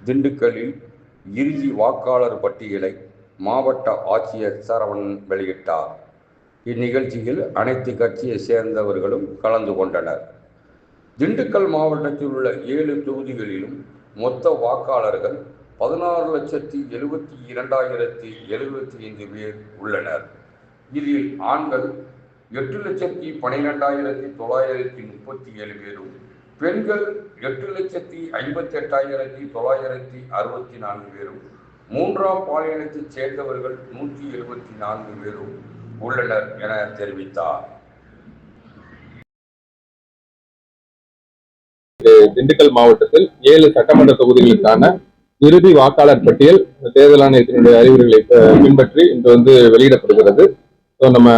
திண்டுக்கல்லில் இறுதி வாக்காளர் பட்டியலை மாவட்ட ஆட்சியர் சரவணன் வெளியிட்டார். இந்நிகழ்ச்சியில் அனைத்து கட்சியை சேர்ந்தவர்களும் கலந்து கொண்டனர். திண்டுக்கல் மாவட்டத்தில் உள்ள 7 தொகுதிகளிலும் மொத்த வாக்காளர்கள் 16,72,275 பேர் உள்ளனர். இதில் ஆண்கள் 8,12,937 பேரும், பெண்கள் 8,58,964 பேரும், மூன்றாம் பாலினத்தைச் சேர்ந்தவர்கள் 174 பேரும் உள்ளனர் என தெரிவித்தார். திண்டுக்கல் மாவட்டத்தில் 7 சட்டமன்ற தொகுதிகளுக்கான இறுதி வாக்காளர் பட்டியல் தேர்தல் ஆணையத்தினுடைய அறிவுரைகளை பின்பற்றி இன்று வெளியிடப்படுகிறது. நம்ம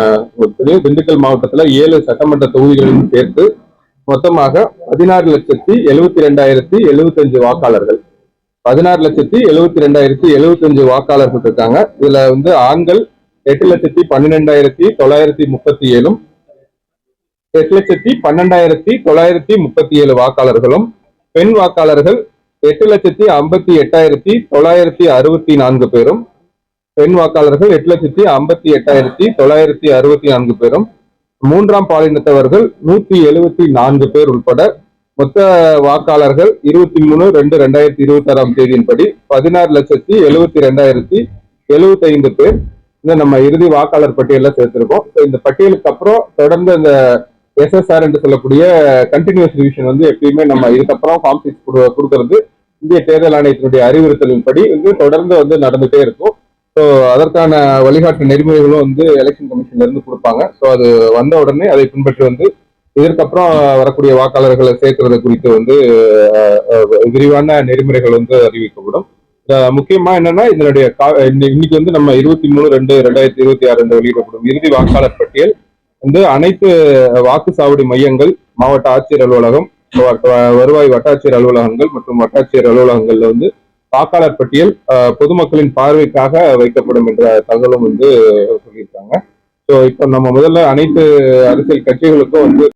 திண்டுக்கல் மாவட்டத்தில் 7 சட்டமன்ற தொகுதிகளிலும் சேர்த்து மொத்தமாக 16,72,075 வாக்காளர்கள் 16,72,075 வாக்காளர்கள் இருக்காங்க. இதுல ஆண்கள் 8,12,937 8,12,937 வாக்காளர்களும், பெண் வாக்காளர்கள் 8,58,964 பேரும், பெண் வாக்காளர்கள் 8,58,964 பேரும், மூன்றாம் பாலினத்தவர்கள் 174 பேர் உட்பட மொத்த வாக்காளர்கள் 23/2/2026 தேதியின்படி 16,72,075 பேர் நம்ம இறுதி வாக்காளர் பட்டியலில் சேர்த்திருக்கோம். இந்த பட்டியலுக்கு அப்புறம் தொடர்ந்து இந்த SSR என்று சொல்லக்கூடிய கண்டினியூஸ் ரிவிஷன் எப்பயுமே நம்ம இதுக்கப்புறம் ஃபார்ம் 6 கொடுக்கறது இந்திய தேர்தல் ஆணையத்தினுடைய அறிவுறுத்தலின்படி தொடர்ந்து நடந்துட்டே இருக்கும். ஸோ அதற்கான வழிகாட்டு நெறிமுறைகளும் எலெக்ஷன் கமிஷன்ல இருந்து கொடுப்பாங்க. ஸோ அது வந்த உடனே அதை பின்பற்றி இதற்கப்புறம் வரக்கூடிய வாக்காளர்களை சேர்க்கிறது குறித்து விரிவான நெறிமுறைகள் அறிவிக்கப்படும். முக்கியமா என்னன்னா இதனுடைய இன்னைக்கு நம்ம 23/2/2026 வெளியிடப்படும் இறுதி வாக்காளர் பட்டியல் அனைத்து வாக்குச்சாவடி மையங்கள், மாவட்ட ஆட்சியர் அலுவலகம், வருவாய் வட்டாட்சியர் அலுவலகங்கள் மற்றும் வட்டாட்சியர் அலுவலகங்கள்ல வாக்காளர் பட்டியல் பொதுமக்களின் பார்வைக்காக வைக்கப்படும் என்ற தகவலும் சொல்லியிருக்காங்க. ஸோ இப்ப நம்ம முதல்ல அனைத்து அரசியல் கட்சிகளுக்கும்